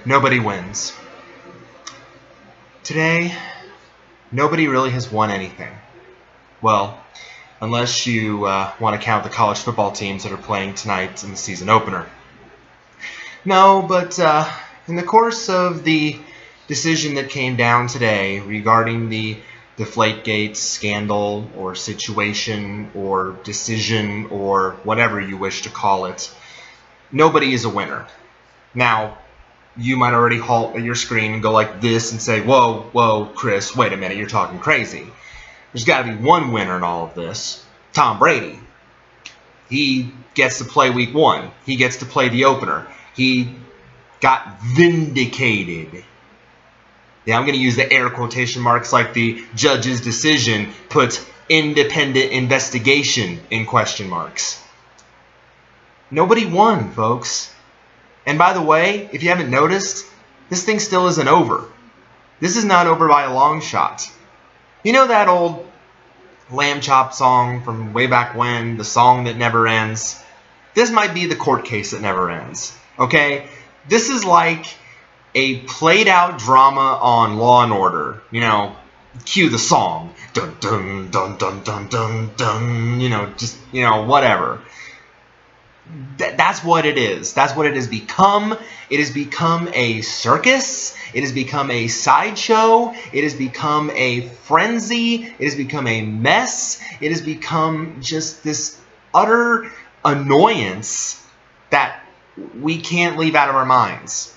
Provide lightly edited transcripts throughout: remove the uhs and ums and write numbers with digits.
Nobody wins. Today, nobody really has won anything. Well, unless you want to count the college football teams that are playing tonight in the season opener. No, but in the course of the decision that came down today regarding the DeflateGate scandal or situation or decision or whatever you wish to call it, nobody is a winner. Now, you might already halt at your screen and go like this and say, whoa, whoa, Chris, wait a minute, you're talking crazy. There's got to be one winner in all of this. Tom Brady. He gets to play week 1. He gets to play the opener. He got vindicated. Yeah, I'm going to use the air quotation marks like the judge's decision puts independent investigation in question marks. Nobody won, folks. And by the way, if you haven't noticed, this thing still isn't over. This is not over by a long shot. You know that old Lamb Chop song from way back when, the song that never ends? This might be the court case that never ends, okay? This is like a played out drama on Law and Order. You know, cue the song. Dun, dun, dun, dun, dun, dun, dun. You know, just, you know, whatever. That's what it is. That's what it has become. It has become a circus. It has become a sideshow. It has become a frenzy. It has become a mess. It has become just this utter annoyance that we can't leave out of our minds.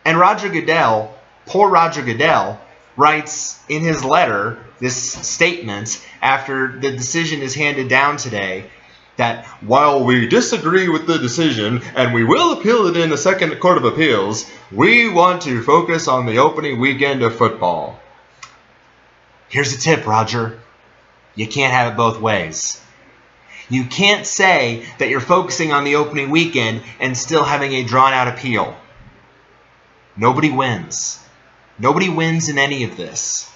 And Roger Goodell, poor Roger Goodell, writes in his letter this statement after the decision is handed down today, that while we disagree with the decision and we will appeal it in the Second Court of Appeals, we want to focus on the opening weekend of football. Here's a tip, Roger. You can't have it both ways. You can't say that you're focusing on the opening weekend and still having a drawn-out appeal. Nobody wins. Nobody wins in any of this.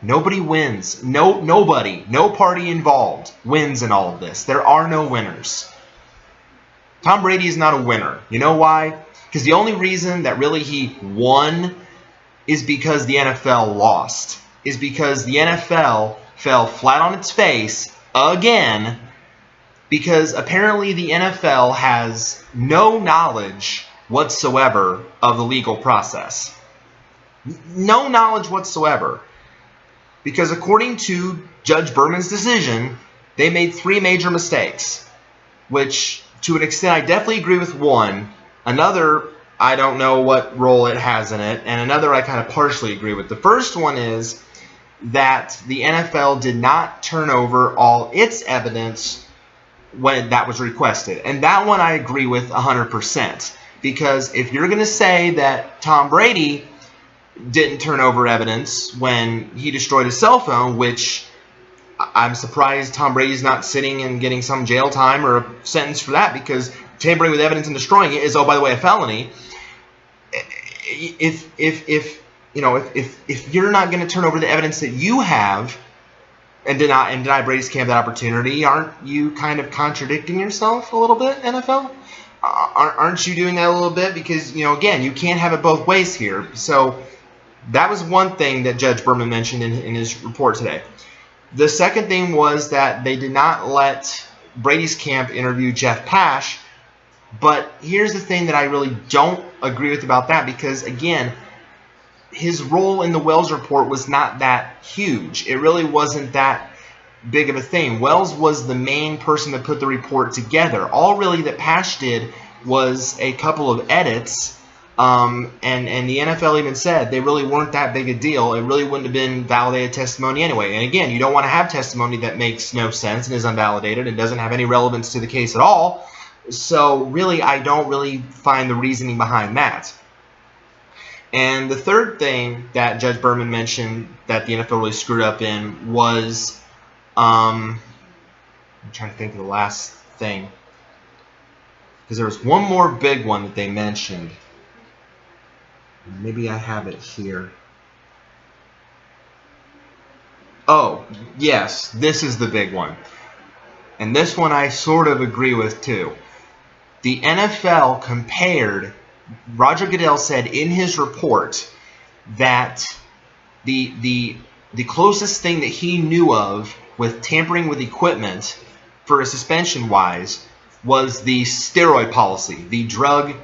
Nobody wins. Nobody, no party involved wins in all of this. There are no winners. Tom Brady is not a winner. You know why? Because the only reason that really he won is because the NFL lost. Is because the NFL fell flat on its face again, because apparently the NFL has no knowledge whatsoever of the legal process. No knowledge whatsoever. Because according to Judge Berman's decision, they made 3 major mistakes, which to an extent I definitely agree with one. Another, I don't know what role it has in it, and another I kind of partially agree with. The first one is that the NFL did not turn over all its evidence when that was requested. And that one I agree with 100%. Because if you're going to say that Tom Brady didn't turn over evidence when he destroyed his cell phone, which I'm surprised Tom Brady's not sitting and getting some jail time or a sentence for that, because tampering with evidence and destroying it is, oh, by the way, a felony. If you're not going to turn over the evidence that you have and deny Brady's camp that opportunity, aren't you kind of contradicting yourself a little bit, NFL? Aren't you doing that a little bit? Because, you know, again, you can't have it both ways here. So that was one thing that Judge Berman mentioned in his report today. The second thing was that they did not let Brady's camp interview Jeff Pash. But here's the thing that I really don't agree with about that, because, again, his role in the Wells report was not that huge. It really wasn't that big of a thing. Wells was the main person that put the report together. All really that Pash did was a couple of edits. And the NFL even said they really weren't that big a deal. It really wouldn't have been validated testimony anyway. And again, you don't want to have testimony that makes no sense and is unvalidated and doesn't have any relevance to the case at all. So really, I don't really find the reasoning behind that. And the third thing that Judge Berman mentioned that the NFL really screwed up in was, I'm trying to think of the last thing, because there was one more big one that they mentioned. Maybe I have it here. Oh, yes, this is the big one. And this one I sort of agree with too. The NFL compared Roger Goodell said in his report that the closest thing that he knew of with tampering with equipment for a suspension-wise was the steroid policy, the drug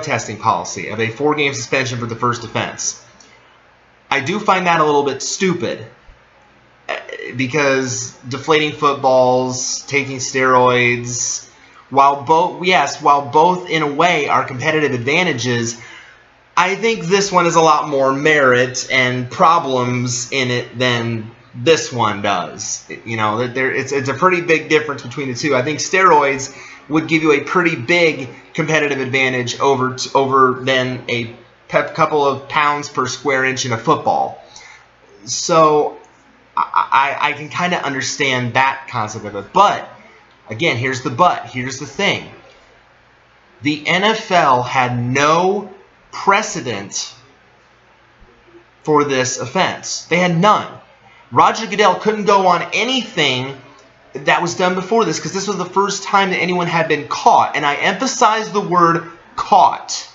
testing policy of a 4-game suspension for the first offense. I do find that a little bit stupid because deflating footballs, taking steroids, while both in a way are competitive advantages, I think this one has a lot more merit and problems in it than this one does. You know, it's a pretty big difference between the two. I think steroids would give you a pretty big competitive advantage over than a couple of pounds per square inch in a football. So I can kind of understand that concept of it. But again, here's the but. Here's the thing. The NFL had no precedent for this offense. They had none. Roger Goodell couldn't go on anything that was done before this because this was the first time that anyone had been caught. And I emphasize the word caught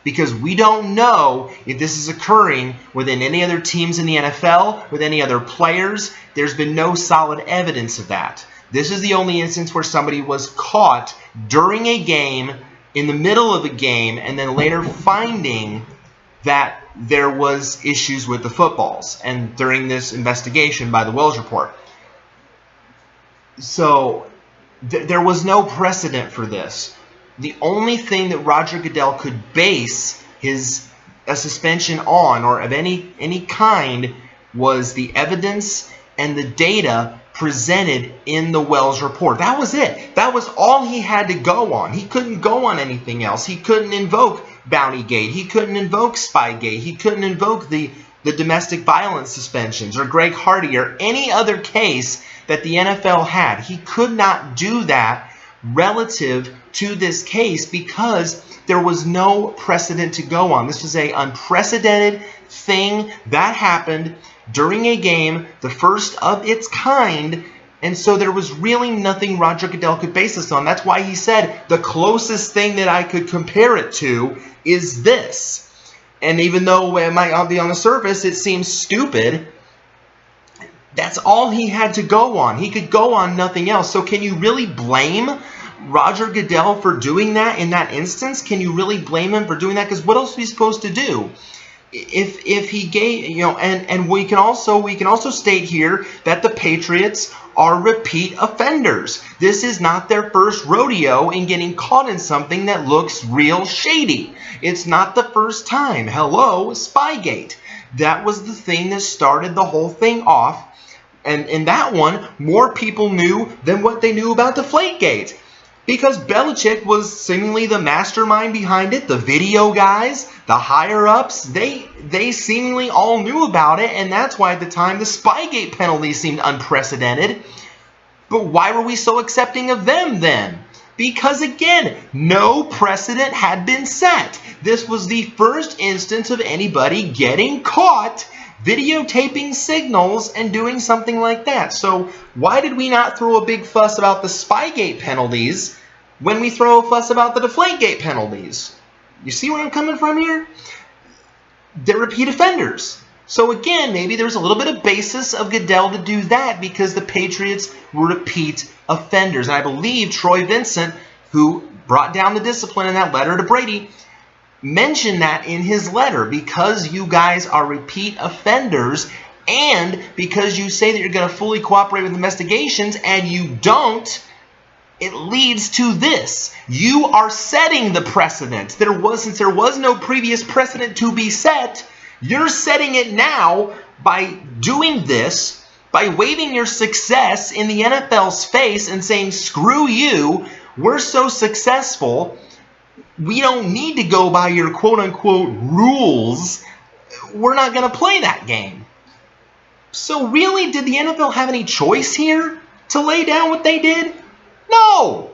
because we don't know if this is occurring within any other teams in the NFL, with any other players. There's been no solid evidence of that. This is the only instance where somebody was caught during a game, in the middle of a game, and then later finding that there was issues with the footballs, and during this investigation by the Wells report. So there was no precedent for this. The only thing that Roger Goodell could base a suspension on, or of any kind, was the evidence and the data presented in the Wells report. That was it. That was all he had to go on. He couldn't go on anything else. He couldn't invoke Bountygate. He couldn't invoke Spygate. He couldn't invoke the domestic violence suspensions or Greg Hardy or any other case that the NFL had. He could not do that relative to this case because there was no precedent to go on. This was an unprecedented thing that happened during a game, the first of its kind, and so there was really nothing Roger Goodell could base this on. That's why he said the closest thing that I could compare it to is this. And even though it might be on the surface, it seems stupid, that's all he had to go on. He could go on nothing else. So can you really blame Roger Goodell for doing that in that instance? Can you really blame him for doing that? Because what else is he supposed to do? If he gave, you know, and we can also state here that the Patriots are repeat offenders. This is not their first rodeo in getting caught in something that looks real shady. It's not the first time. Hello, Spygate. That was the thing that started the whole thing off. And in that one, more people knew than what they knew about DeflateGate. Because Belichick was seemingly the mastermind behind it. The video guys, the higher-ups, they seemingly all knew about it. And that's why at the time the Spygate penalty seemed unprecedented. But why were we so accepting of them then? Because again, no precedent had been set. This was the first instance of anybody getting caught videotaping signals and doing something like that. So why did we not throw a big fuss about the Spygate penalties when we throw a fuss about the DeflateGate penalties? You see where I'm coming from here? They're repeat offenders. So again, maybe there's a little bit of basis of Goodell to do that because the Patriots were repeat offenders. And I believe Troy Vincent, who brought down the discipline in that letter to Brady, mentioned that in his letter. Because you guys are repeat offenders and because you say that you're going to fully cooperate with investigations and you don't, it leads to this. You are setting the precedent. Since there was no previous precedent to be set, you're setting it now by doing this, by waving your success in the NFL's face and saying, screw you, we're so successful, we don't need to go by your quote-unquote rules. We're not going to play that game. So really, did the NFL have any choice here to lay down what they did? No.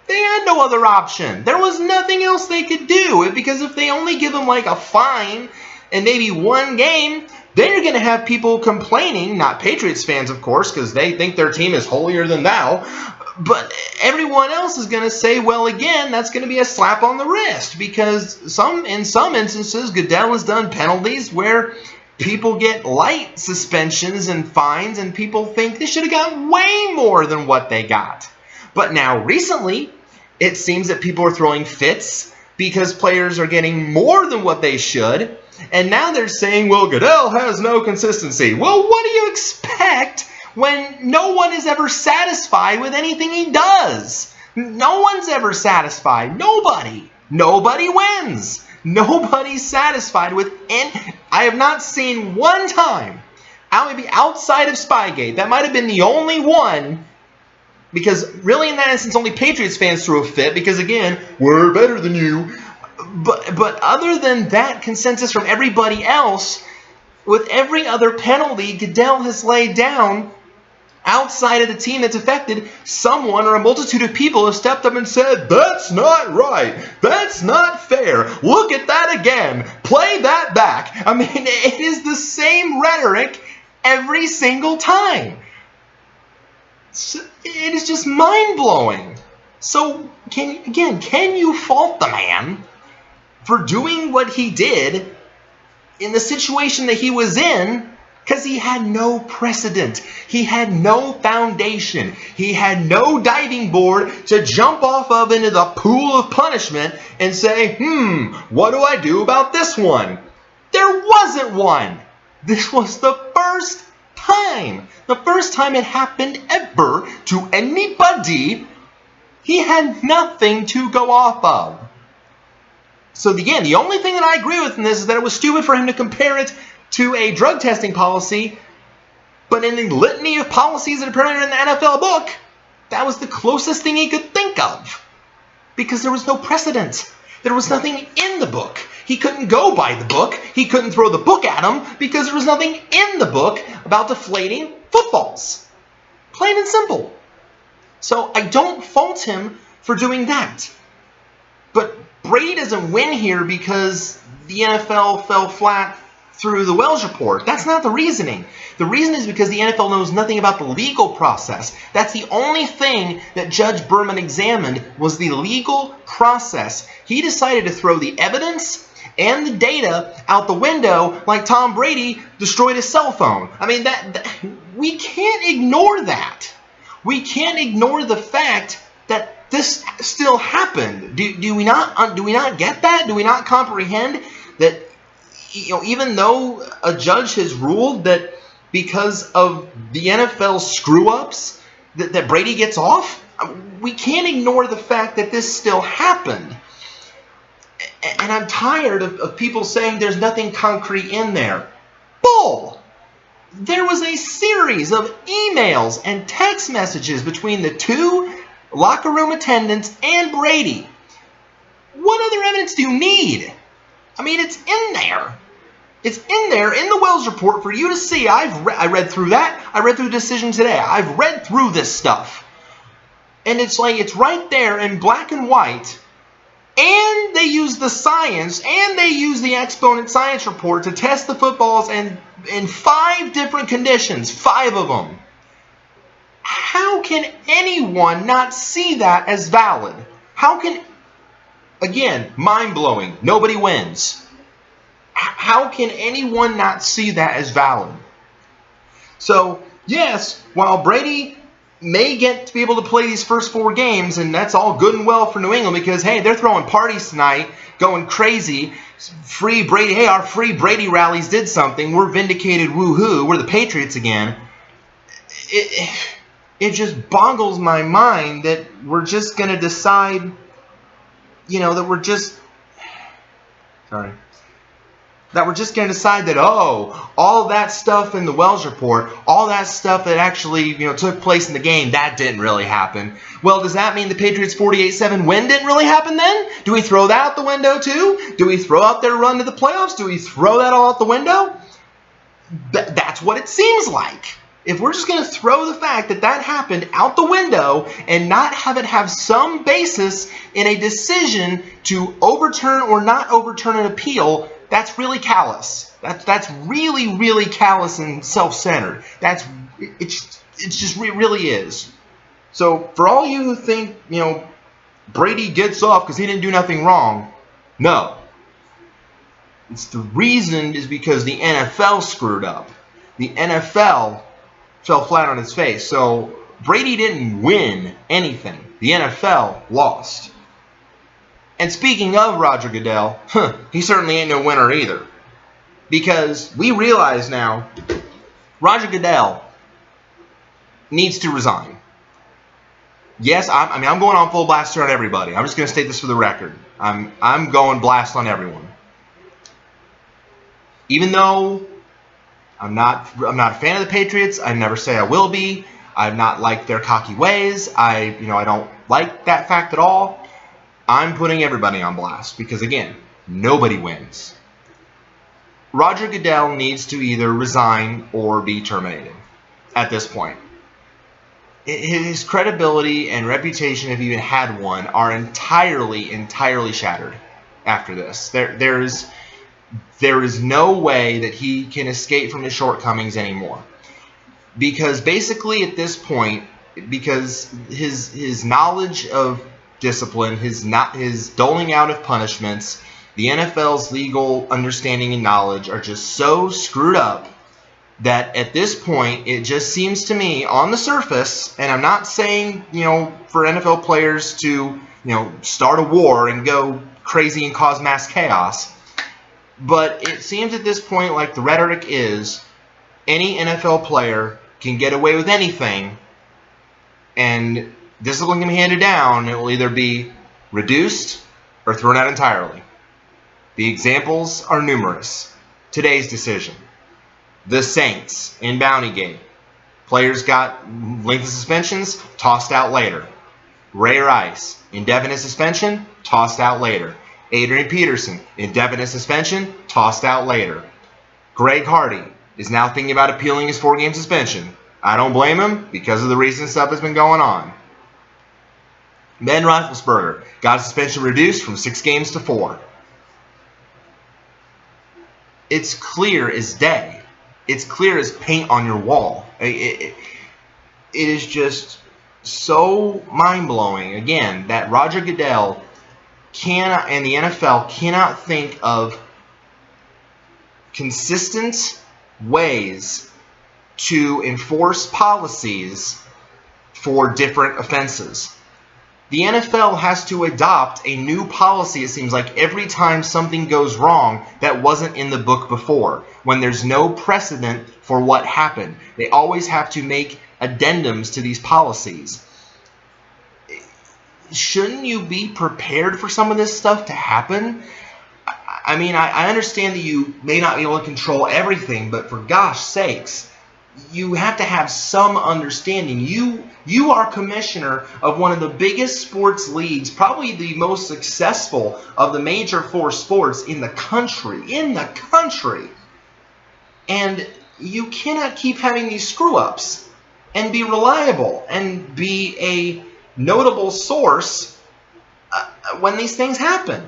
They had no other option. There was nothing else they could do. Because if they only give them like a fine and maybe one game, then you're going to have people complaining, not Patriots fans, of course, because they think their team is holier than thou. But everyone else is going to say, well, again, that's going to be a slap on the wrist, because in some instances, Goodell has done penalties where people get light suspensions and fines, and people think they should have gotten way more than what they got. But now, recently, it seems that people are throwing fits because players are getting more than what they should, and now they're saying, well, Goodell has no consistency. Well, what do you expect when no one is ever satisfied with anything he does? No one's ever satisfied. Nobody. Nobody wins. Nobody's satisfied with any. I have not seen one time, maybe outside of Spygate, that might have been the only one, because really in that instance only Patriots fans threw a fit, because again, we're better than you. But other than that consensus from everybody else, with every other penalty Goodell has laid down, outside of the team that's affected, someone or a multitude of people have stepped up and said, that's not right, that's not fair, look at that again, play that back. I mean, it is the same rhetoric every single time. It is just mind-blowing. So, can you fault the man for doing what he did in the situation that he was in? Because he had no precedent. He had no foundation. He had no diving board to jump off of into the pool of punishment and say, what do I do about this one? There wasn't one. This was the first time. The first time it happened ever to anybody. He had nothing to go off of. So again, the only thing that I agree with in this is that it was stupid for him to compare it to a drug testing policy, but in the litany of policies that apparently are in the NFL book, that was the closest thing he could think of, because there was no precedent. There was nothing in the book. He couldn't go by the book. He couldn't throw the book at him because there was nothing in the book about deflating footballs. Plain and simple. So I don't fault him for doing that. But Brady doesn't win here because the NFL fell flat through the Wells report. That's not the reasoning. The reason is because the NFL knows nothing about the legal process. That's the only thing that Judge Berman examined, was the legal process. He decided to throw the evidence and the data out the window like Tom Brady destroyed his cell phone. I mean, we can't ignore that. We can't ignore the fact that this still happened. Do we not get that? Do we not comprehend that? Even though a judge has ruled that because of the NFL screw-ups that Brady gets off, we can't ignore the fact that this still happened. And I'm tired of people saying there's nothing concrete in there. Bull! There was a series of emails and text messages between the two locker room attendants and Brady. What other evidence do you need? I mean, it's in there. It's in there in the Wells report for you to see. I read through that. I read through the decision today. I've read through this stuff. And it's like, it's right there in black and white. And they use the science, and they use the exponent science report to test the footballs and in 5 different conditions. 5 of them. How can anyone not see that as valid? How can... Again, mind-blowing. Nobody wins. How can anyone not see that as valid? So, yes, while Brady may get to be able to play these first 4 games, and that's all good and well for New England because, hey, they're throwing parties tonight, going crazy. Free Brady. Hey, our free Brady rallies did something. We're vindicated, woohoo. We're the Patriots again. It just boggles my mind that we're just going to decide... that we're just going to decide that, all that stuff in the Wells report, all that stuff that actually, took place in the game, that didn't really happen. Well, does that mean the Patriots' 48-7 win didn't really happen then? Do we throw that out the window too? Do we throw out their run to the playoffs? Do we throw that all out the window? That's what it seems like. If we're just going to throw the fact that that happened out the window and not have it have some basis in a decision to overturn or not overturn an appeal, that's really callous. That's really, really callous and self-centered. It really is. So for all you who think, Brady gets off because he didn't do nothing wrong, no. The reason is because the NFL screwed up. The NFL fell flat on its face. So Brady didn't win anything. The NFL lost. And speaking of Roger Goodell, he certainly ain't no winner either. Because we realize now, Roger Goodell needs to resign. Yes, I'm going on full blast here on everybody. I'm just going to state this for the record. I'm going blast on everyone. Even though I'm not a fan of the Patriots, I never say I will be. I'm not like their cocky ways. I don't like that fact at all. I'm putting everybody on blast because, again, nobody wins. Roger Goodell needs to either resign or be terminated at this point. His credibility and reputation, if he even had one, are entirely shattered after this. There is no way that he can escape from his shortcomings anymore. Because basically at this point, because his knowledge of discipline, his doling out of punishments, the NFL's legal understanding and knowledge are just so screwed up that at this point it just seems to me on the surface, and I'm not saying for NFL players to start a war and go crazy and cause mass chaos, but it seems at this point like the rhetoric is any NFL player can get away with anything, and discipline can be handed down. It will either be reduced or thrown out entirely. The examples are numerous. Today's decision. The Saints in Bountygate. Players got length of suspensions, tossed out later. Ray Rice, indefinite suspension, tossed out later. Adrian Peterson, indefinite suspension, tossed out later. Greg Hardy is now thinking about appealing his 4-game suspension. I don't blame him because of the recent stuff that's been going on. Ben Roethlisberger got a suspension reduced from 6 games to 4. It's clear as day. It's clear as paint on your wall. It is just so mind-blowing, again, that Roger Goodell cannot, and the NFL cannot think of consistent ways to enforce policies for different offenses. The NFL has to adopt a new policy, it seems like, every time something goes wrong that wasn't in the book before, when there's no precedent for what happened. They always have to make addendums to these policies. Shouldn't you be prepared for some of this stuff to happen? I mean, I understand that you may not be able to control everything, but for gosh sakes, you have to have some understanding. You are commissioner of one of the biggest sports leagues, probably the most successful of the major 4 sports in the country. And you cannot keep having these screw-ups and be reliable and be a notable source when these things happen.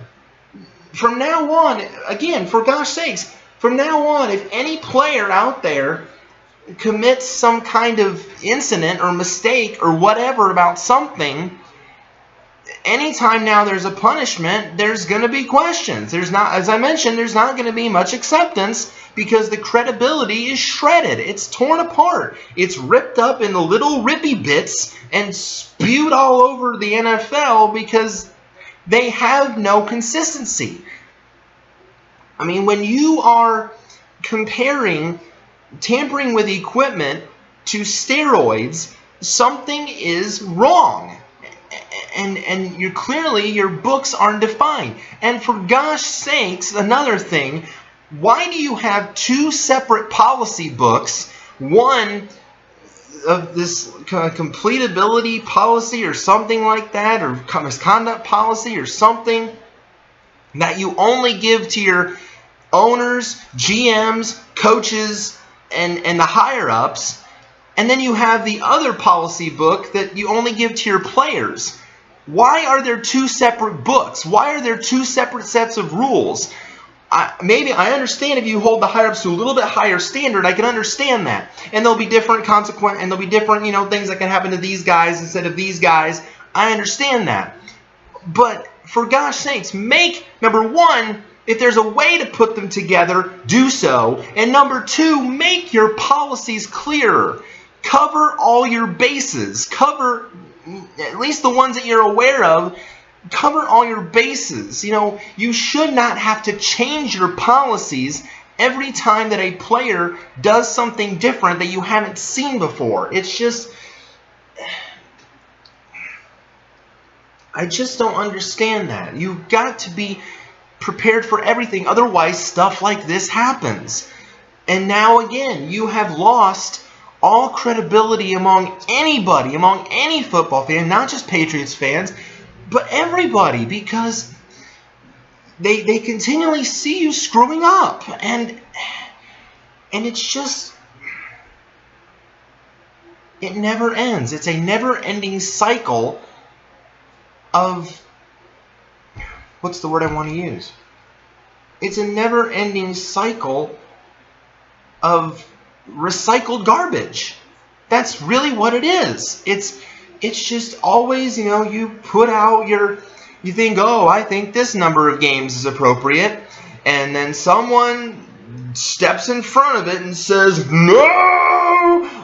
From now on, again, for gosh sakes, from now on, if any player out there commits some kind of incident or mistake or whatever about something, anytime now there's a punishment, there's going to be questions. There's not, as I mentioned, there's not going to be much acceptance because the credibility is shredded. It's torn apart. It's ripped up into little rippy bits and spewed all over the NFL because they have no consistency. I mean, when you are comparing tampering with equipment to steroids, something is wrong. And you're clearly, your books aren't defined. And for gosh sakes, another thing, why do you have 2 separate policy books? One of this completability policy or something like that, or misconduct policy or something that you only give to your owners, GMs, coaches, and the higher-ups, and then you have the other policy book that you only give to your players. Why are there 2 separate books? Why are there 2 separate sets of rules? Maybe I understand if you hold the higher-ups to a little bit higher standard, I can understand that. And there'll be different consequences, and there'll be different, things that can happen to these guys instead of these guys. I understand that. But for gosh sakes, number one, if there's a way to put them together, do so. And number two, make your policies clearer. Cover all your bases. Cover at least the ones that you're aware of. Cover all your bases. You should not have to change your policies every time that a player does something different that you haven't seen before. It's just, I just don't understand that. You've got to be prepared for everything. Otherwise, stuff like this happens. And now again, you have lost all credibility among anybody, among any football fan, not just Patriots fans, but everybody, because they continually see you screwing up, and it's just, it never ends. It's a never-ending cycle of, what's the word I want to use? It's a never-ending cycle of recycled garbage. That's really what it is. It's just always, you put out you think, oh, I think this number of games is appropriate, and then someone steps in front of it and says, no,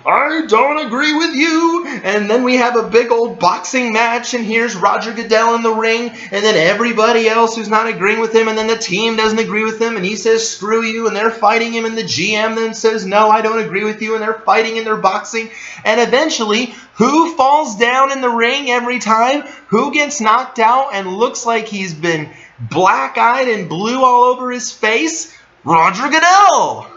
I don't agree with you, and then we have a big old boxing match, and here's Roger Goodell in the ring, and then everybody else who's not agreeing with him, and then the team doesn't agree with him, and he says, screw you, and they're fighting him, and the GM then says, no, I don't agree with you, and they're fighting and they're boxing, and eventually, who falls down in the ring every time? Who gets knocked out and looks like he's been black-eyed and blue all over his face? Roger Goodell!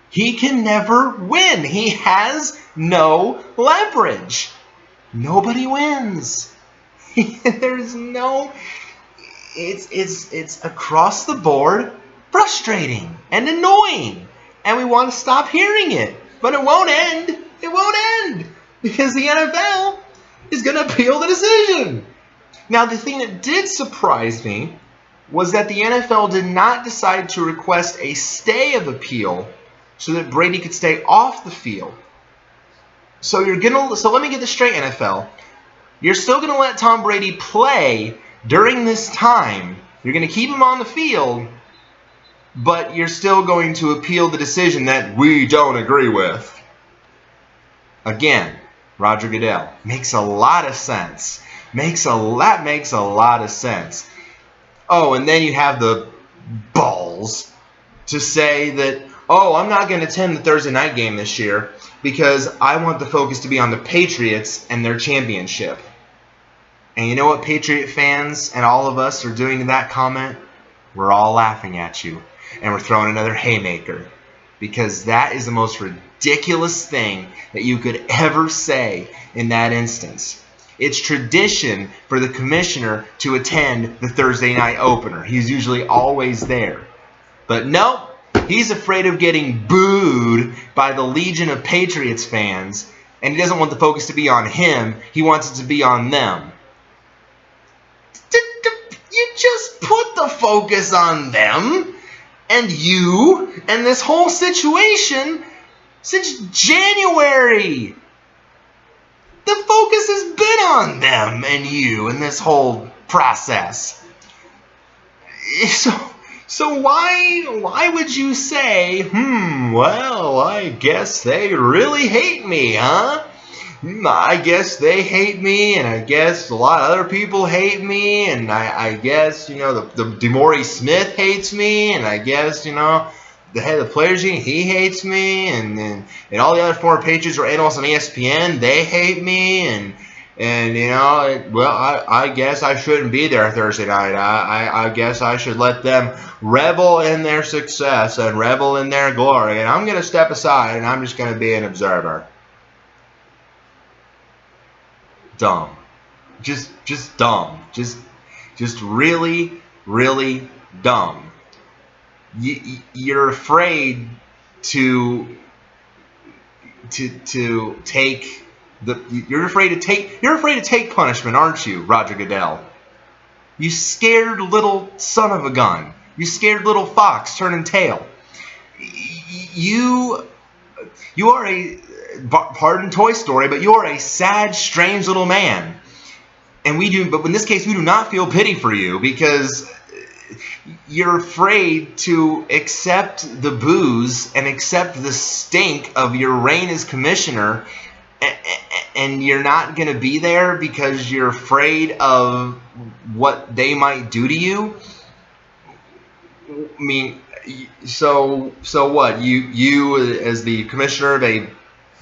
He can never win. He has no leverage. Nobody wins. There's no... It's across the board frustrating and annoying. And we want to stop hearing it. But it won't end. It won't end. Because the NFL is going to appeal the decision. Now, the thing that did surprise me was that the NFL did not decide to request a stay of appeal so that Brady could stay off the field. So let me get this straight, NFL. You're still going to let Tom Brady play during this time. You're going to keep him on the field, but you're still going to appeal the decision that we don't agree with. Again, Roger Goodell. Makes a lot of sense. That makes a lot of sense. Oh, and then you have the balls to say that, oh, I'm not going to attend the Thursday night game this year because I want the focus to be on the Patriots and their championship. And you know what Patriot fans and all of us are doing to that comment? We're all laughing at you. And we're throwing another haymaker. Because that is the most ridiculous thing that you could ever say in that instance. It's tradition for the commissioner to attend the Thursday night opener. He's usually always there. But nope, he's afraid of getting booed by the legion of Patriots fans, and he doesn't want the focus to be on him. He wants it to be on them. You just put the focus on them and you and this whole situation since January. The focus has been on them and you in this whole process. So why would you say, well, I guess they really hate me, huh? I guess they hate me, and I guess a lot of other people hate me, and I guess, the DeMaurice Smith hates me, and I guess, the head of the Players Union, he hates me, and all the other former Patriots or analysts on ESPN, they hate me, and I guess I shouldn't be there Thursday night. I guess I should let them revel in their success and revel in their glory, and I'm going to step aside, and I'm just going to be an observer. Dumb. Just dumb. Just really, really dumb. You're afraid to take you're afraid to take punishment, aren't you, Roger Goodell? You scared little son of a gun. You scared little fox turning tail. You are a, pardon Toy Story, but you are a sad, strange little man. And but in this case, we do not feel pity for you because you're afraid to accept the booze and accept the stink of your reign as commissioner, and you're not going to be there because you're afraid of what they might do to you. I mean, so what? You as the commissioner of a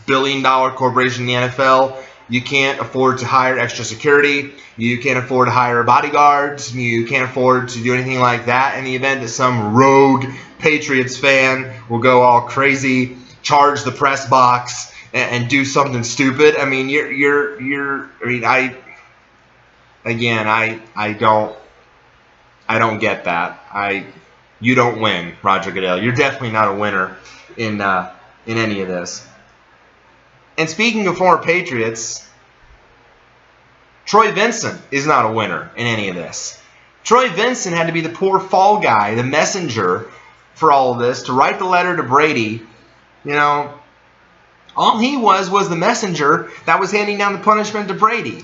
billion-dollar corporation in the NFL, you can't afford to hire extra security. You can't afford to hire bodyguards. You can't afford to do anything like that in the event that some rogue Patriots fan will go all crazy, charge the press box, and do something stupid. I mean, I don't get that. You don't win, Roger Goodell. You're definitely not a winner in any of this. And speaking of former Patriots, Troy Vincent is not a winner in any of this. Troy Vincent had to be the poor fall guy, the messenger for all of this, to write the letter to Brady. You know, all he was the messenger that was handing down the punishment to Brady.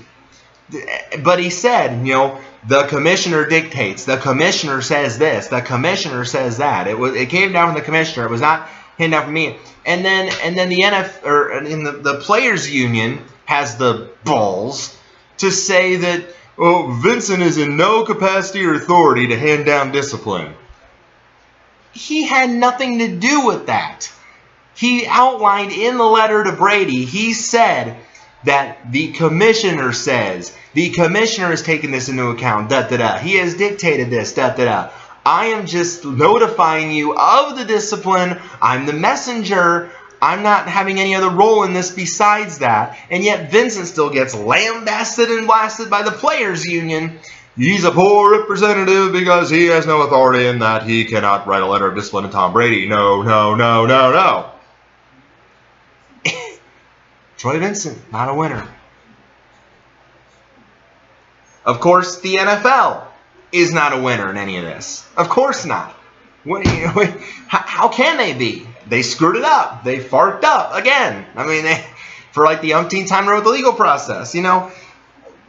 But he said, you know, the commissioner dictates. The commissioner says this. The commissioner says that. It came down from the commissioner. It was not handed down from me. And then the players union has the balls to say that, oh, Vincent is in no capacity or authority to hand down discipline. He had nothing to do with that. He outlined in the letter to Brady, he said that the commissioner says, the commissioner has taken this into account, da-da-da. He has dictated this, da-da-da. I am just notifying you of the discipline. I'm the messenger. I'm not having any other role in this besides that. And yet Vincent still gets lambasted and blasted by the players union. He's a poor representative because he has no authority in that he cannot write a letter of discipline to Tom Brady. No, no, no, no, no. Troy Vincent, not a winner. Of course, the NFL is not a winner in any of this. Of course not. How can they be? They screwed it up. They farked up again. I mean, for like the umpteenth time with the legal process. You know,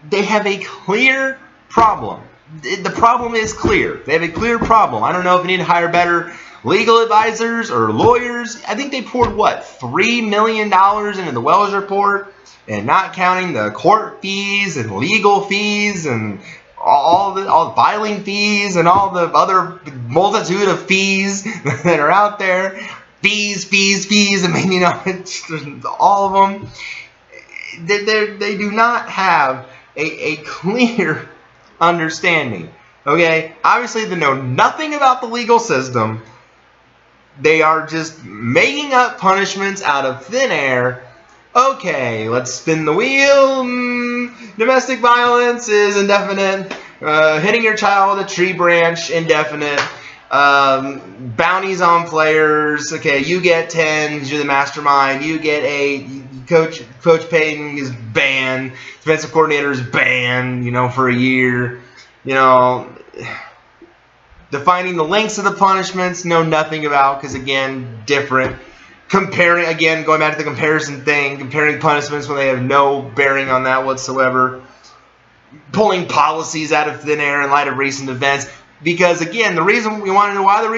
they have a clear problem. The problem is clear. They have a clear problem. I don't know if they need to hire better legal advisors or lawyers. I think they poured, what, $3 million into the Wells report, and not counting the court fees and legal fees and all the filing fees and all the other multitude of fees that are out there. Fees. I mean, you know, all of them. They do not have a clear understanding. Okay? Obviously, they know nothing about the legal system. They are just making up punishments out of thin air. Okay, let's spin the wheel. Domestic violence is indefinite. Hitting your child with a tree branch, indefinite. Bounties on players. Okay, you get 10 because you're the mastermind. You get 8. Coach Payton is banned. Defensive coordinator is banned, you know, for a year. You know, defining the lengths of the punishments, know nothing about because, again, different. Comparing, again, going back to the comparison thing, comparing punishments when they have no bearing on that whatsoever. Pulling policies out of thin air in light of recent events. Because, again, the reason we want to know why the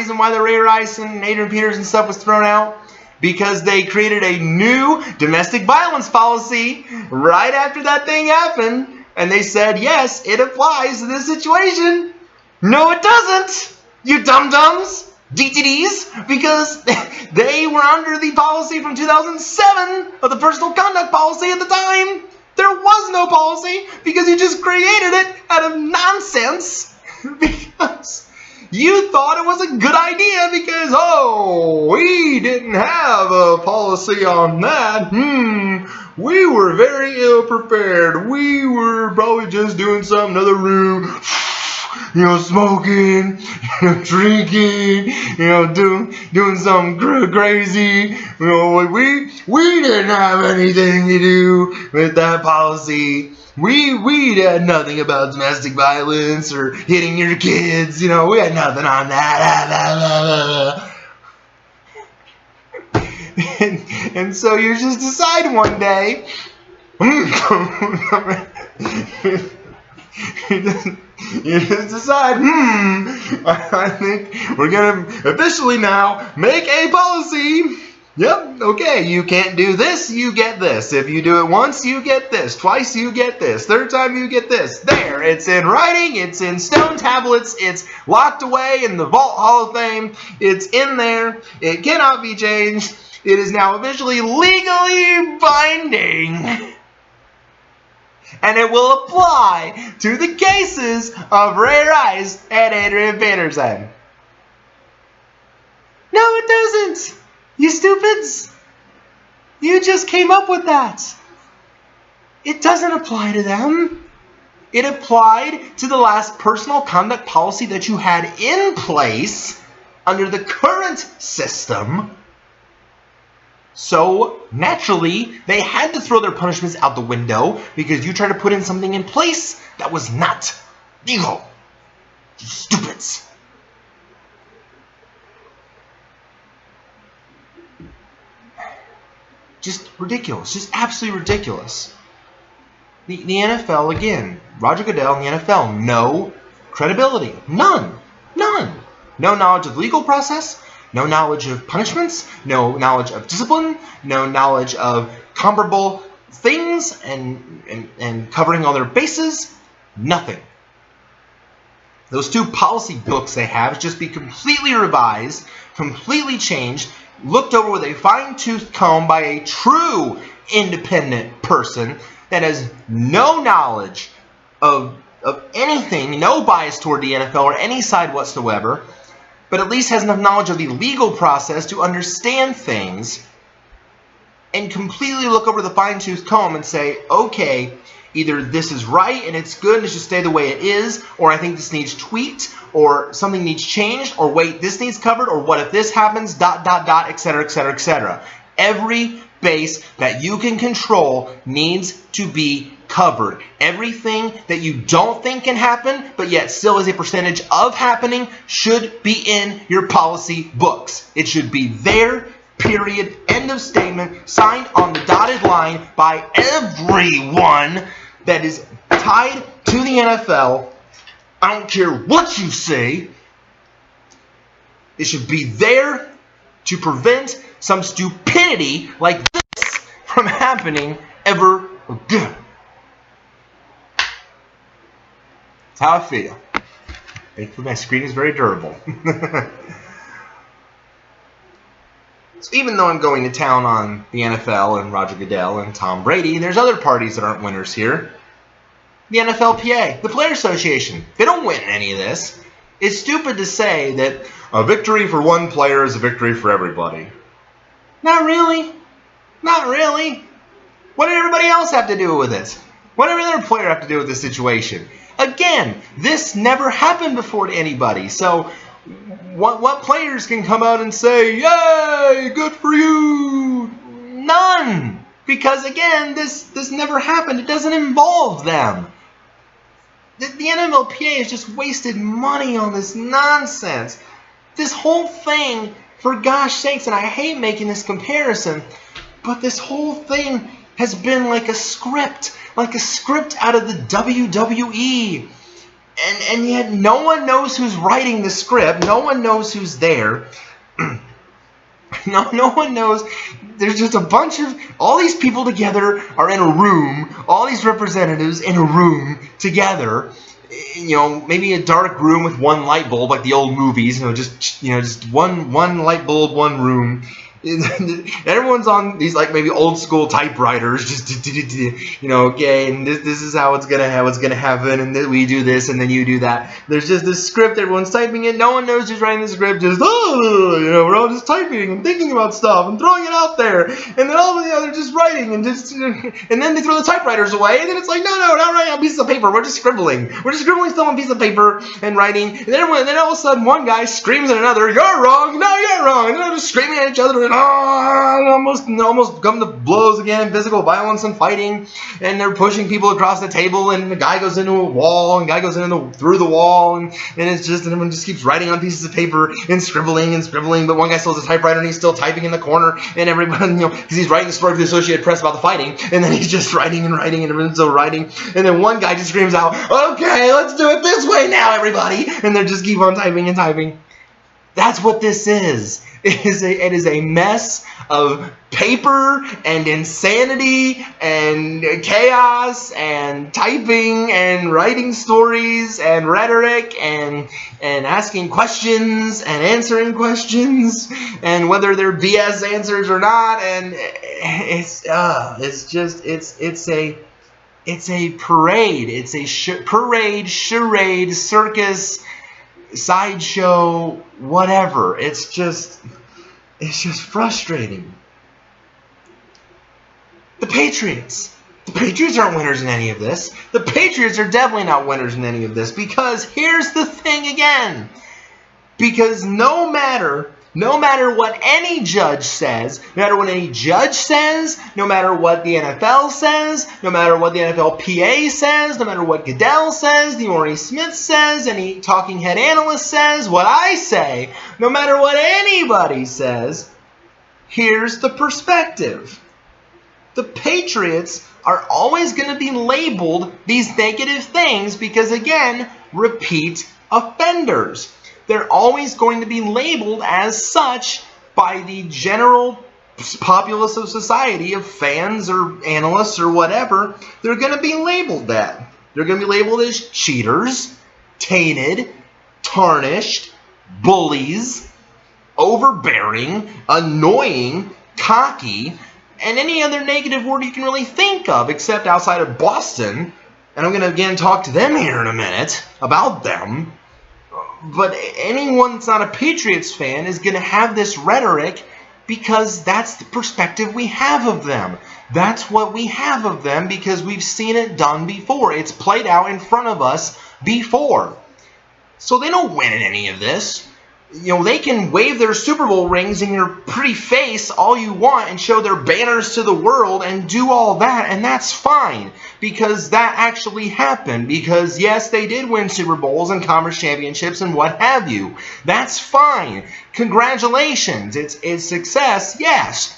Ray Rice and Adrian Peterson stuff was thrown out, because they created a new domestic violence policy right after that thing happened, and they said, yes, it applies to this situation. No, it doesn't, you dum-dums, DTDs, because they were under the policy from 2007 of the personal conduct policy at the time. There was no policy because you just created it out of nonsense because you thought it was a good idea because, oh, we didn't have a policy on that. We were very ill prepared. We were probably just doing something in the other room. smoking, drinking, doing something crazy. We didn't have anything to do with that policy. We had nothing about domestic violence or hitting your kids. We had nothing on that. And so you just decide one day. You just decide, I think we're going to officially now make a policy. Yep, okay, you can't do this, you get this. If you do it once, you get this. Twice, you get this. Third time, you get this. There, it's in writing, it's in stone tablets, it's locked away in the Vault Hall of Fame. It's in there, it cannot be changed. It is now officially legally binding. And it will apply to the cases of Ray Rice and Adrian Peterson. No, it doesn't. You stupids. You just came up with that. It doesn't apply to them. It applied to the last personal conduct policy that you had in place under the current system. So, naturally, they had to throw their punishments out the window because you tried to put in something in place that was not legal. You stupids. Just ridiculous. Just absolutely ridiculous. The NFL, again, Roger Goodell and the NFL, no credibility. None. None. No knowledge of the legal process. No knowledge of punishments, no knowledge of discipline, no knowledge of comparable things and covering all their bases, nothing. Those two policy books they have just be completely revised, completely changed, looked over with a fine-tooth comb by a true independent person that has no knowledge of anything, no bias toward the NFL or any side whatsoever, but at least has enough knowledge of the legal process to understand things and completely look over the fine-tooth comb and say, okay, either this is right and it's good and it should stay the way it is, or I think this needs tweaked, or something needs changed, or wait, this needs covered, or what if this happens, ... etc., etc., etc. Every base that you can control needs to be covered. Everything that you don't think can happen, but yet still is a percentage of happening, should be in your policy books. It should be there, period, end of statement, signed on the dotted line by everyone that is tied to the NFL. I don't care what you say. It should be there to prevent some stupidity like this from happening ever again. That's how I feel. Thankfully, my screen is very durable. So even though I'm going to town on the NFL and Roger Goodell and Tom Brady, there's other parties that aren't winners here. The NFLPA, the Player Association, they don't win any of this. It's stupid to say that a victory for one player is a victory for everybody. Not really. Not really. What did everybody else have to do with it? What did every other player have to do with this situation? Again, this never happened before to anybody. So what players can come out and say, yay, good for you? None. Because again, this never happened. It doesn't involve them. The NFLPA has just wasted money on this nonsense. This whole thing, for gosh sakes, and I hate making this comparison, but this whole thing has been like a script out of the WWE. And yet no one knows who's writing the script. No one knows who's there. No one knows. There's just a bunch of, all these people together are in a room, all these representatives in a room together, maybe a dark room with one light bulb like the old movies, just one light bulb, one room, Everyone's on these like maybe old school typewriters, just okay, and this is how it's gonna happen, and then we do this, and then you do that. There's just this script, everyone's typing it, no one knows who's writing the script, just we're all just typing and thinking about stuff and throwing it out there, and then all of the others just writing and then they throw the typewriters away, and then it's like no, not writing on pieces of paper, we're just scribbling stuff on a piece of paper and writing, and then all of a sudden one guy screams at another, "You're wrong! No, you're wrong!" And they're just screaming at each other and almost come to blows again, physical violence and fighting, and they're pushing people across the table, and the guy goes into a wall, and the guy goes through the wall, and everyone just keeps writing on pieces of paper and scribbling, but one guy still has a typewriter and he's still typing in the corner, and everybody, because he's writing the story for the Associated Press about the fighting, and then he's just writing and everyone's still writing, and then one guy just screams out, "Okay, let's do it this way now, everybody," and they just keep on typing and typing. That's what this is. It is a mess of paper and insanity and chaos and typing and writing stories and rhetoric and asking questions and answering questions and whether they're BS answers or not, and it's a parade. It's a parade, charade, circus, sideshow, whatever. It's just frustrating. The Patriots aren't winners in any of this. The Patriots are definitely not winners in any of this, because here's the thing again. Because no matter what any judge says, no matter what any judge says, no matter what the NFL says, no matter what the NFLPA says, no matter what Goodell says, the Orny Smith says, any talking head analyst says, what I say, no matter what anybody says, here's the perspective. The Patriots are always going to be labeled these negative things because, again, repeat offenders. They're always going to be labeled as such by the general populace of society, of fans or analysts or whatever. They're going to be labeled that. They're going to be labeled as cheaters, tainted, tarnished, bullies, overbearing, annoying, cocky, and any other negative word you can really think of, except outside of Boston. And I'm going to again talk to them here in a minute about them. But anyone that's not a Patriots fan is going to have this rhetoric because that's the perspective we have of them. That's what we have of them because we've seen it done before. It's played out in front of us before. So they don't win in any of this. They can wave their Super Bowl rings in your pretty face all you want and show their banners to the world and do all that, and that's fine because that actually happened. Because, yes, they did win Super Bowls and conference championships and what have you. That's fine. Congratulations. It's success, yes.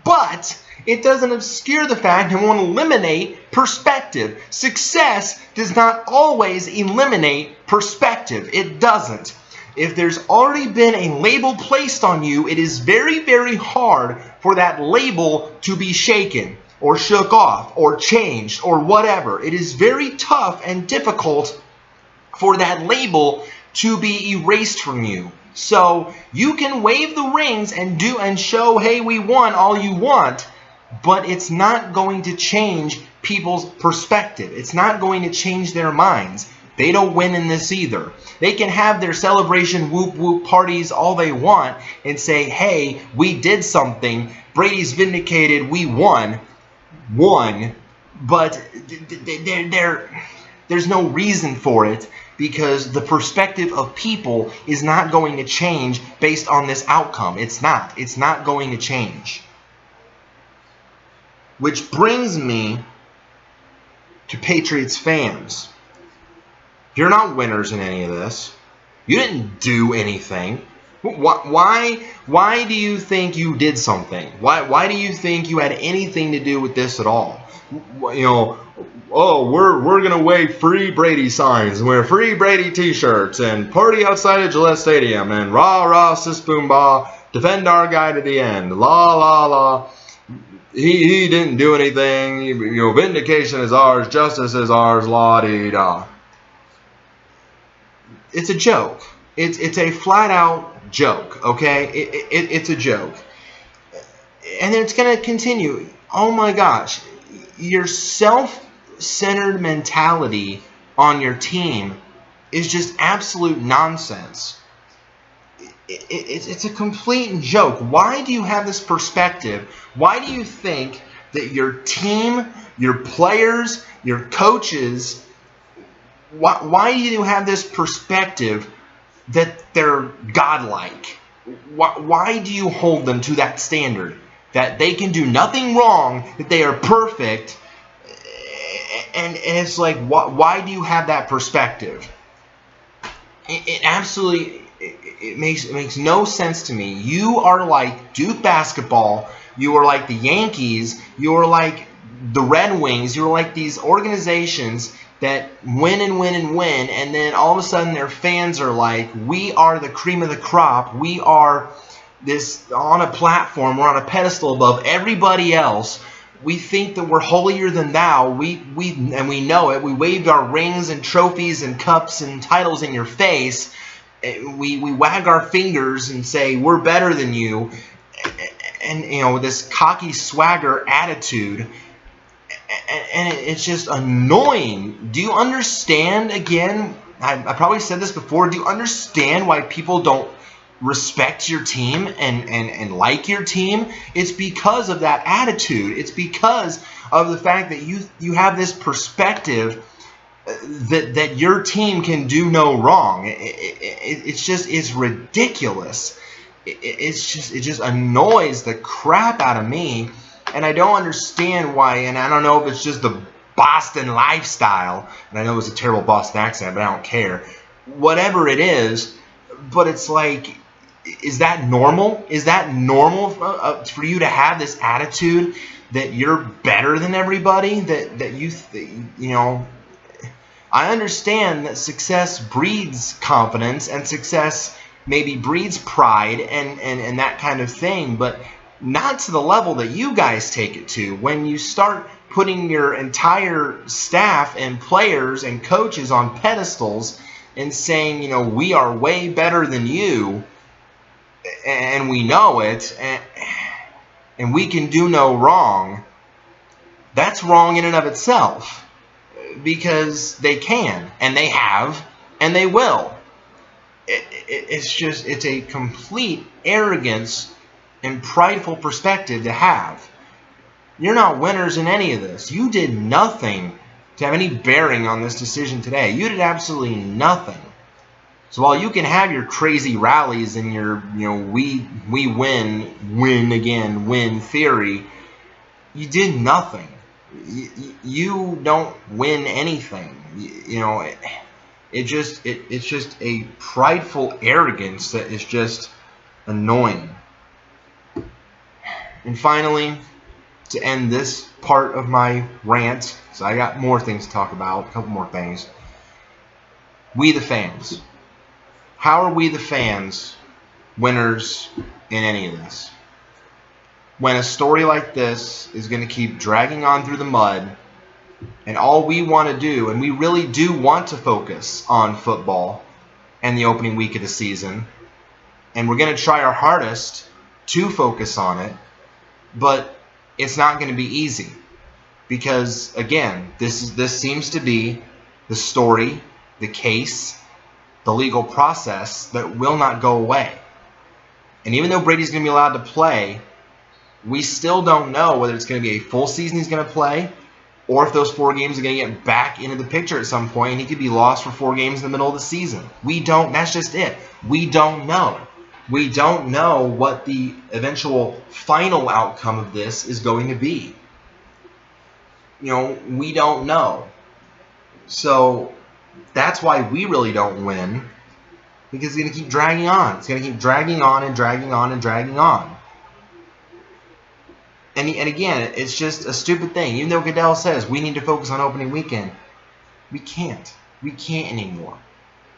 But it doesn't obscure the fact and won't eliminate perspective. Success does not always eliminate perspective. It doesn't. If there's already been a label placed on you, it is very, very hard for that label to be shaken or shook off or changed or whatever. It is very tough and difficult for that label to be erased from you. So you can wave the rings and show, hey, we won all you want, but it's not going to change people's perspective. It's not going to change their minds. They don't win in this either. They can have their celebration whoop whoop parties all they want and say, hey, we did something. Brady's vindicated. We won. But there's no reason for it because the perspective of people is not going to change based on this outcome. It's not. It's not going to change. Which brings me to Patriots fans. You're not winners in any of this. You didn't do anything. Why do you think you did something? Why do you think you had anything to do with this at all? Oh, we're gonna wave free Brady signs and wear free Brady T-shirts and party outside of Gillette Stadium and rah rah sis boom bah, defend our guy to the end. La la la. He didn't do anything. Vindication is ours, justice is ours. La dee da. It's a joke. It's a flat out joke, okay? It's a joke. And then it's going to continue. Oh my gosh, your self-centered mentality on your team is just absolute nonsense. It's a complete joke. Why do you have this perspective? Why do you think that your team, your players, your coaches, why do you have this perspective that they're godlike? Why do you hold them to that standard? That they can do nothing wrong, that they are perfect, and it's like, why do you have that perspective? It absolutely, it makes no sense to me. You are like Duke basketball, you are like the Yankees, you are like the Red Wings, you are like these organizations that win and win and win, and then all of a sudden their fans are like, we are the cream of the crop, we are this on a platform, we're on a pedestal above everybody else. We think that we're holier than thou. And we know it. We waved our rings and trophies and cups and titles in your face. We wag our fingers and say we're better than you. And you know, this cocky swagger attitude. And it's just annoying. Do you understand? Again, I probably said this before. Do you understand why people don't respect your team and like your team? It's because of that attitude. It's because of the fact that you have this perspective that your team can do no wrong. It's ridiculous. It just annoys the crap out of me, and I don't understand why. And I don't know if it's just the Boston lifestyle, and I know it's a terrible Boston accent, but I don't care. Whatever it is, but it's like, is that normal? Is that normal for you to have this attitude that you're better than everybody? That you know, I understand that success breeds confidence, and success maybe breeds pride and that kind of thing, but not to the level that you guys take it to. When you start putting your entire staff and players and coaches on pedestals and saying, you know, we are way better than you, and we know it, and we can do no wrong, that's wrong in and of itself, because they can, and they have, and they will. It's a complete arrogance and prideful perspective to have. You're not winners in any of this. You did nothing to have any bearing on this decision today. You did absolutely nothing. So while you can have your crazy rallies and your, you know, we win again, win theory, you did nothing. You don't win anything. You know, it's just a prideful arrogance that is just annoying. And finally, to end this part of my rant, so I got more things to talk about, a couple more things. We the fans. How are we the fans winners in any of this? When a story like this is going to keep dragging on through the mud, and all we want to do, and we really do want to focus on football and the opening week of the season, and we're going to try our hardest to focus on it, but it's not going to be easy, because again, this seems to be the story, the case, the legal process that will not go away. And even though Brady's going to be allowed to play, we still don't know whether it's going to be a full season he's going to play, or if those 4 games are going to get back into the picture at some point and he could be lost for 4 games in the middle of the season. We don't. That's just it. We don't know. We don't know what the eventual final outcome of this is going to be. You know, we don't know. So that's why we really don't win, because it's going to keep dragging on. It's going to keep dragging on and dragging on and dragging on. And again, it's just a stupid thing. Even though Goodell says we need to focus on opening weekend, we can't. We can't anymore.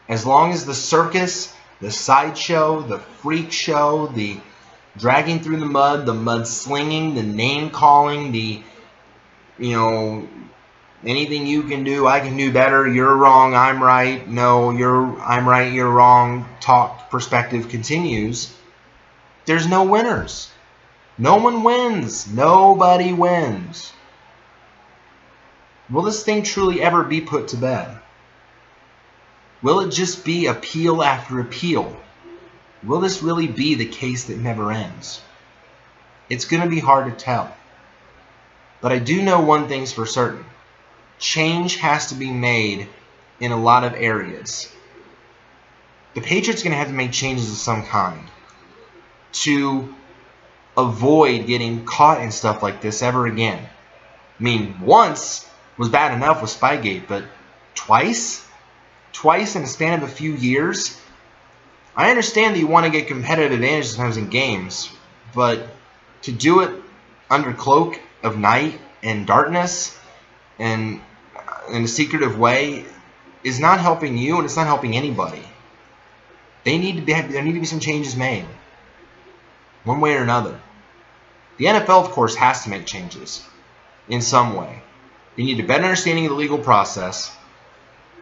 As long as the circus, the sideshow, the freak show, the dragging through the mud slinging, the name calling, the, you know, anything you can do, I can do better, you're wrong, I'm right, no, I'm right, you're wrong, talk perspective continues, there's no winners. No one wins. Nobody wins. Will this thing truly ever be put to bed? Will it just be appeal after appeal? Will this really be the case that never ends? It's going to be hard to tell. But I do know one thing's for certain. Change has to be made in a lot of areas. The Patriots are going to have to make changes of some kind to avoid getting caught in stuff like this ever again. I mean, once was bad enough with Spygate, but twice? Twice in the span of a few years? I understand that you want to get competitive advantage sometimes in games, but to do it under cloak of night and darkness and in a secretive way is not helping you, and it's not helping anybody. There need to be some changes made, one way or another. The NFL, of course, has to make changes in some way. They need a better understanding of the legal process.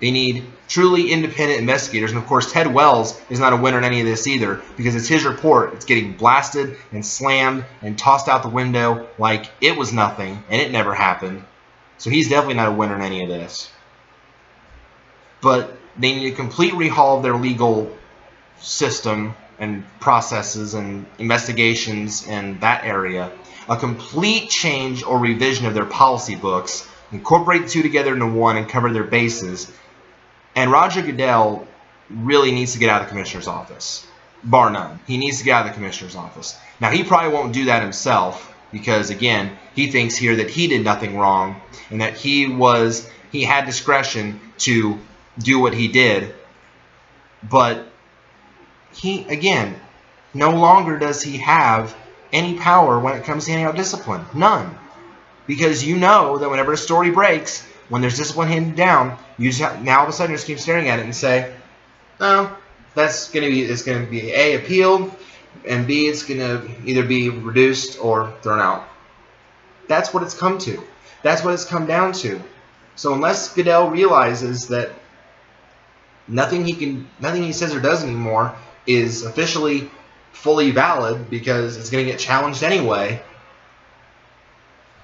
They need truly independent investigators. And, of course, Ted Wells is not a winner in any of this either, because it's his report. It's getting blasted and slammed and tossed out the window like it was nothing and it never happened. So he's definitely not a winner in any of this. But they need a complete rehaul of their legal system and processes and investigations in that area. A complete change or revision of their policy books. Incorporate the two together into one and cover their bases. And Roger Goodell really needs to get out of the commissioner's office. Bar none. He needs to get out of the commissioner's office. Now, he probably won't do that himself because, again, he thinks here that he did nothing wrong and that he had discretion to do what he did. But he, again, no longer does he have any power when it comes to handing out discipline. None. Because you know that whenever a story breaks, when there's discipline handed down, you just have, now all of a sudden you just keep staring at it and say, "Oh, it's going to be A, appealed, and B, it's going to either be reduced or thrown out." That's what it's come to. That's what it's come down to. So unless Goodell realizes that nothing he says or does anymore is officially fully valid because it's going to get challenged anyway,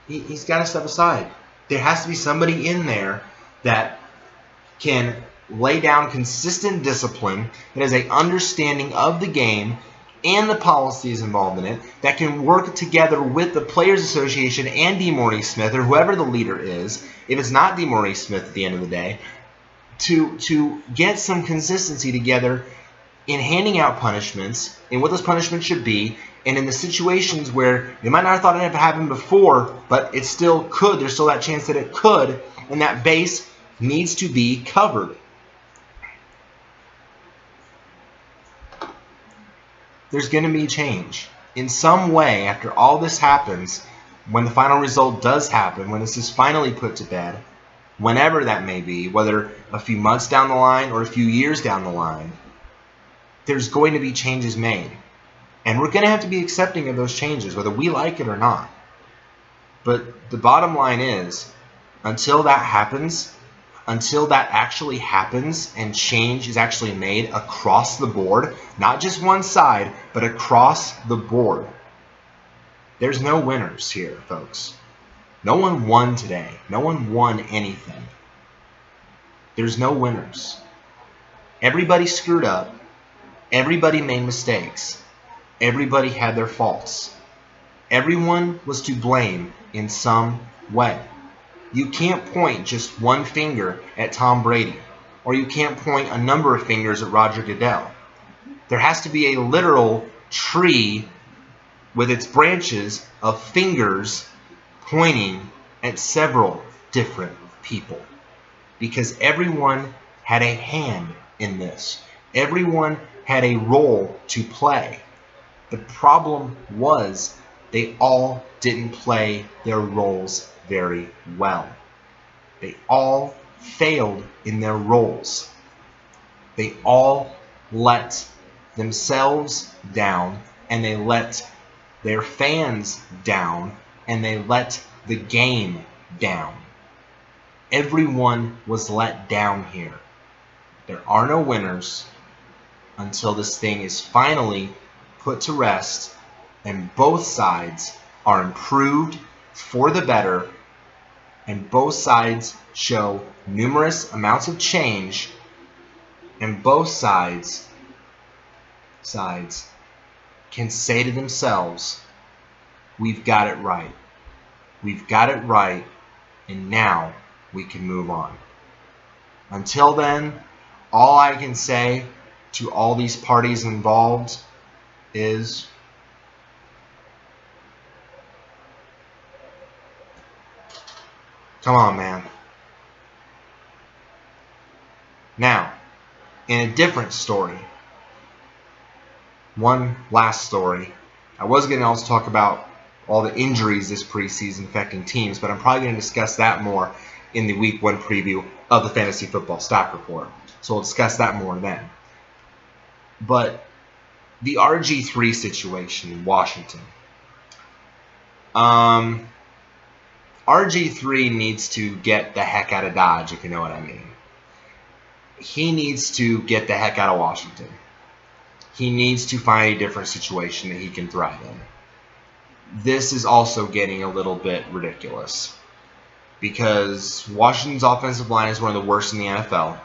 he's got to step aside. There has to be somebody in there that can lay down consistent discipline, that has an understanding of the game and the policies involved in it, that can work together with the Players Association and D. Maurice Smith, or whoever the leader is, if it's not D. Maurice Smith at the end of the day, to get some consistency together in handing out punishments, and what those punishments should be, and in the situations where they might not have thought it had happened before, but it still could, there's still that chance that it could, and that base needs to be covered. There's going to be change. In some way, after all this happens, when the final result does happen, when this is finally put to bed, whenever that may be, whether a few months down the line or a few years down the line, there's going to be changes made. And we're going to have to be accepting of those changes, whether we like it or not. But the bottom line is, until that happens, until that actually happens and change is actually made across the board, not just one side, but across the board, there's no winners here, folks. No one won today. No one won anything. There's no winners. Everybody screwed up. Everybody made mistakes. Everybody had their faults. Everyone was to blame in some way. You can't point just one finger at Tom Brady, or you can't point a number of fingers at Roger Goodell. There has to be a literal tree with its branches of fingers pointing at several different people, because everyone had a hand in this. Everyone had a role to play. The problem was they all didn't play their roles very well. They all failed in their roles. They all let themselves down, and they let their fans down, and they let the game down. Everyone was let down here. There are no winners until this thing is finally put to rest and both sides are improved for the better, and both sides show numerous amounts of change, and both sides can say to themselves, we've got it right. We've got it right, and now we can move on. Until then, all I can say to all these parties involved is come on, man. Now, in a different story, one last story. I was going to also talk about all the injuries this preseason affecting teams, but I'm probably going to discuss that more in the Week 1 preview of the Fantasy Football Stock Report. So we'll discuss that more then. But the RG3 situation in Washington. RG3 needs to get the heck out of Dodge, if you know what I mean. He needs to get the heck out of Washington. He needs to find a different situation that he can thrive in. This is also getting a little bit ridiculous because Washington's offensive line is one of the worst in the NFL.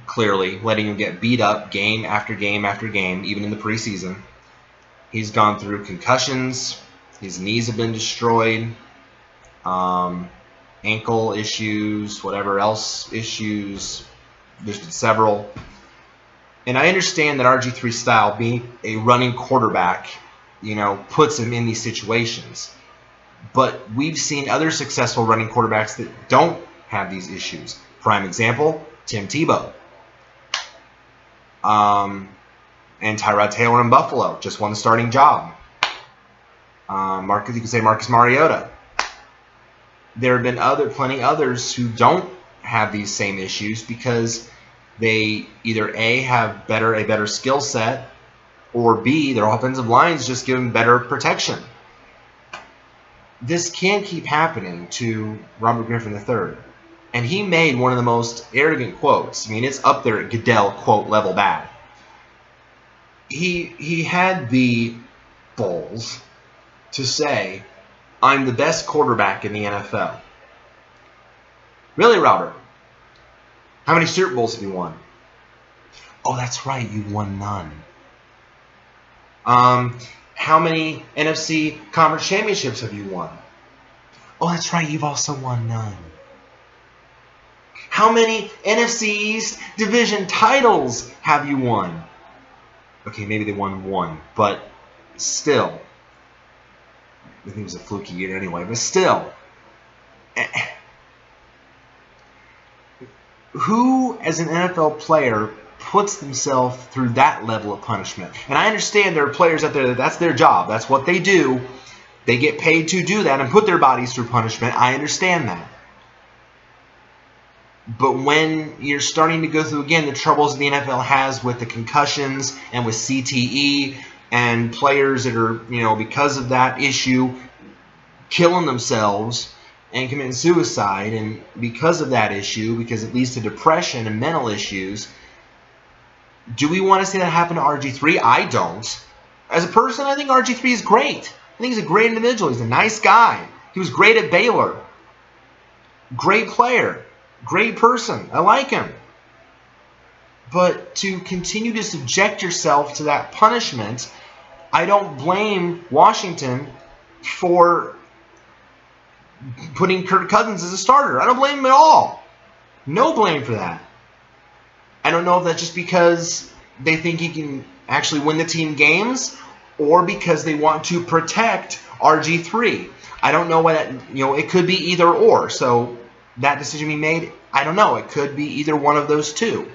Clearly, letting him get beat up game after game after game, even in the preseason. He's gone through concussions. His knees have been destroyed. Ankle issues, whatever else issues. There's been several. And I understand that RG3's style, being a running quarterback, puts him in these situations. But we've seen other successful running quarterbacks that don't have these issues. Prime example, Tim Tebow. And Tyrod Taylor in Buffalo just won the starting job. You could say Marcus Mariota. There have been plenty others who don't have these same issues because they either A, have a better skill set, or B, their offensive lines just give them better protection. This can't keep happening to Robert Griffin III. And he made one of the most arrogant quotes. I mean, it's up there at Goodell quote level bad. He had the balls to say, I'm the best quarterback in the NFL. Really, Robert? How many Super Bowls have you won? Oh, that's right, you won none. How many NFC Conference Championships have you won? Oh, that's right, you've also won none. How many NFC East Division titles have you won? Okay, maybe they won one, but still. I think it was a fluky year anyway, but still. Who, as an NFL player, puts themselves through that level of punishment? And I understand there are players out there that's their job. That's what they do. They get paid to do that and put their bodies through punishment. I understand that. But when you're starting to go through, again, the troubles the NFL has with the concussions and with CTE and players that are, because of that issue, killing themselves and committing suicide, and because of that issue, because it leads to depression and mental issues, do we want to see that happen to RG3? I don't. As a person, I think RG3 is great. I think he's a great individual. He's a nice guy. He was great at Baylor. Great player. Great person. I like him. But to continue to subject yourself to that punishment, I don't blame Washington for putting Kirk Cousins as a starter. I don't blame him at all. No blame for that. I don't know if that's just because they think he can actually win the team games or because they want to protect RG3. I don't know why that, it could be either or. So that decision being made, I don't know. It could be either one of those two.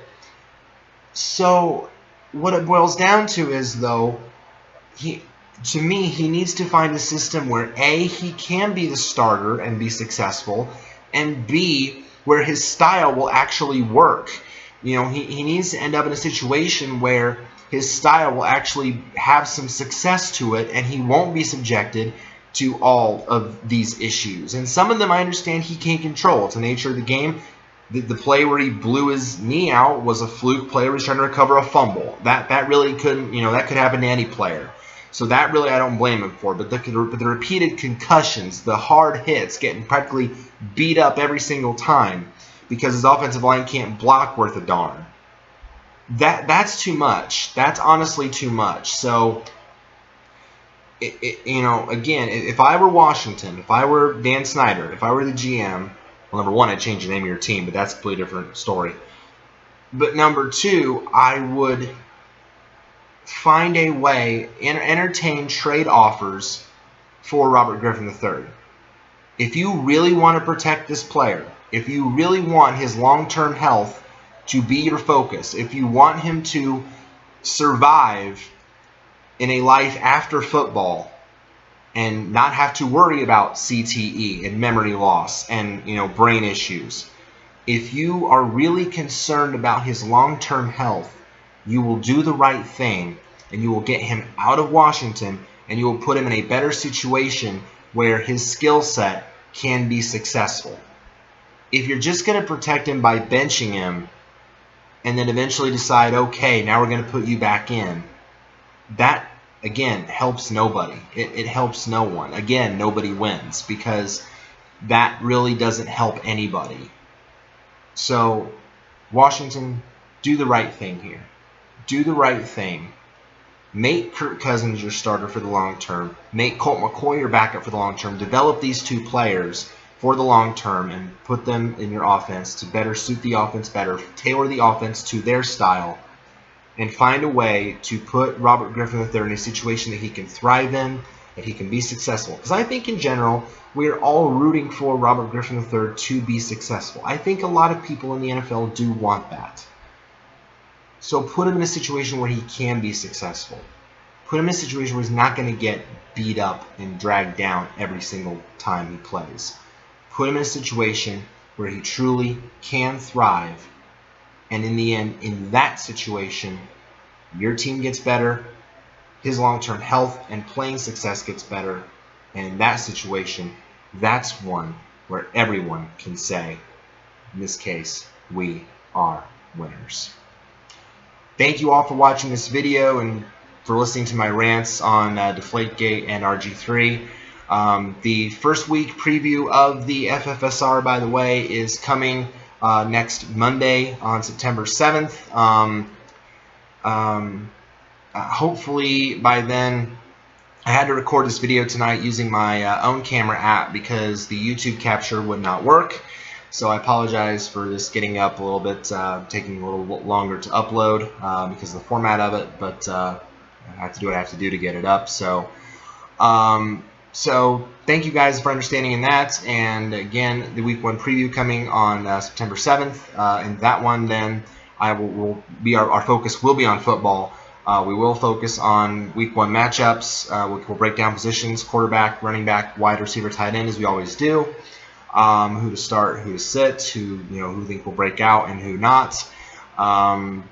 So what it boils down to is, though, to me, he needs to find a system where A, he can be the starter and be successful, and B, where his style will actually work. He needs to end up in a situation where his style will actually have some success to it, and he won't be subjected to all of these issues. And some of them I understand he can't control. It's the nature of the game. The play where he blew his knee out was a fluke play where he's trying to recover a fumble. That really couldn't, that could happen to any player. So that really I don't blame him for. But the repeated concussions, the hard hits, getting practically beat up every single time because his offensive line can't block worth a darn. That's too much. That's honestly too much. So, again, if I were Washington, if I were Dan Snyder, if I were the GM, well, number one, I'd change the name of your team, but that's a completely different story. But number two, I would find a way, entertain trade offers for Robert Griffin III. If you really want to protect this player, if you really want his long-term health to be your focus, if you want him to survive in a life after football and not have to worry about CTE and memory loss and brain issues, if you are really concerned about his long-term health, you will do the right thing and you will get him out of Washington and you will put him in a better situation where his skill set can be successful. If you're just going to protect him by benching him and then eventually decide, okay, now we're going to put you back in, that, again, helps nobody. It helps no one. Again, nobody wins because that really doesn't help anybody. So, Washington, do the right thing here. Do the right thing. Make Kirk Cousins your starter for the long term. Make Colt McCoy your backup for the long term. Develop these two players for the long term and put them in your offense to better suit the offense better. Tailor the offense to their style. And find a way to put Robert Griffin III in a situation that he can thrive in, that he can be successful. Because I think in general, we're all rooting for Robert Griffin III to be successful. I think a lot of people in the NFL do want that. So put him in a situation where he can be successful. Put him in a situation where he's not going to get beat up and dragged down every single time he plays. Put him in a situation where he truly can thrive. And in the end, in that situation, your team gets better, his long-term health and playing success gets better, and in that situation, that's one where everyone can say, in this case, we are winners. Thank you all for watching this video and for listening to my rants on DeflateGate and RGIII. The first week preview of the FFSR, by the way, is coming next Monday on September 7th. Hopefully by then, I had to record this video tonight using my own camera app because the YouTube capture would not work. So I apologize for this getting up a little bit, taking a little longer to upload because of the format of it, but I have to do what I have to do to get it up. So, so thank you guys for understanding in that. And again, the week 1 preview coming on September 7th. And that one, then I will be our focus will be on football. We will focus on week 1 matchups. We'll break down positions: quarterback, running back, wide receiver, tight end, as we always do. Who to start, who to sit, who think will break out and who not. And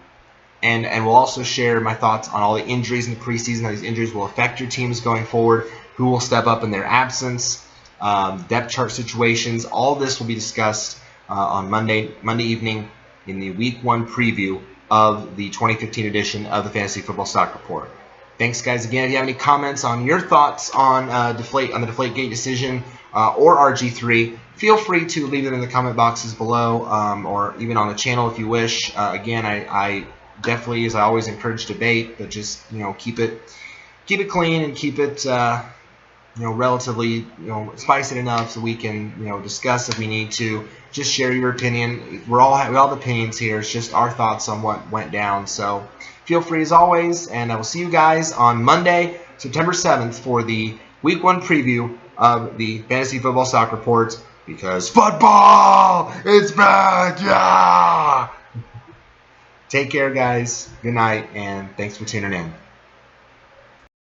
we'll also share my thoughts on all the injuries in the preseason, how these injuries will affect your teams going forward, who will step up in their absence, depth chart situations. All this will be discussed on Monday evening in the Week 1 preview of the 2015 edition of the Fantasy Football Stock Report. Thanks, guys. Again, if you have any comments on your thoughts on the DeflateGate decision or RG3, feel free to leave them in the comment boxes below, or even on the channel if you wish. Again, I definitely, as I always, encourage debate, but just keep it clean and keep it relatively spice it enough so we can discuss if we need to. Just share your opinion. We all have opinions here. It's just our thoughts on what went down. So feel free as always, and I will see you guys on Monday, September 7th for the Week 1 preview of the Fantasy Football Stock Report, because football is back, yeah! Take care, guys. Good night, and thanks for tuning in.